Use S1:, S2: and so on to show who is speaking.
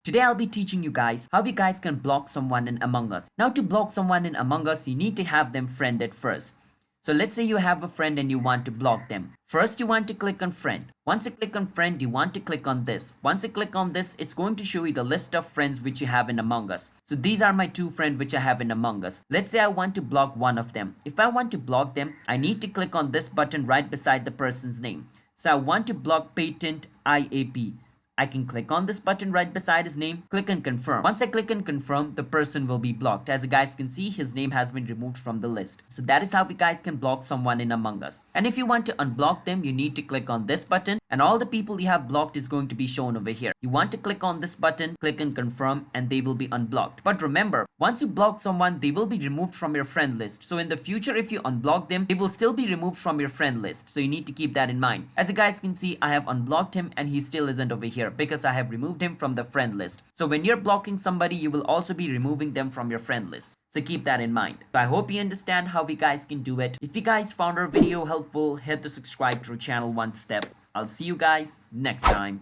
S1: Today I'll be teaching you guys how you guys can block someone in Among Us. Now to block someone in Among Us, you need to have them friended first. So let's say you have a friend and you want to block them. First you want to click on friend. Once you click on friend, you want to click on this. Once you click on this, it's going to show you the list of friends which you have in Among Us. So these are my two friends which I have in Among Us. Let's say I want to block one of them. If I want to block them, I need to click on this button right beside the person's name. So I want to block Patent IAP. I can click on this button right beside his name, click and confirm. Once I click and confirm, the person will be blocked. As you guys can see, his name has been removed from the list. So that is how you guys can block someone in Among Us. And if you want to unblock them, you need to click on this button and all the people you have blocked is going to be shown over here. You want to click on this button, click and confirm, and they will be unblocked. But remember, once you block someone, they will be removed from your friend list. So in the future, if you unblock them, they will still be removed from your friend list. So you need to keep that in mind. As you guys can see, I have unblocked him and he still isn't over here because I have removed him from the friend list. So when you're blocking somebody, you will also be removing them from your friend list. So keep that in mind. So I hope you understand how we guys can do it. If you guys found our video helpful, hit the subscribe to our channel one step. I'll see you guys next time.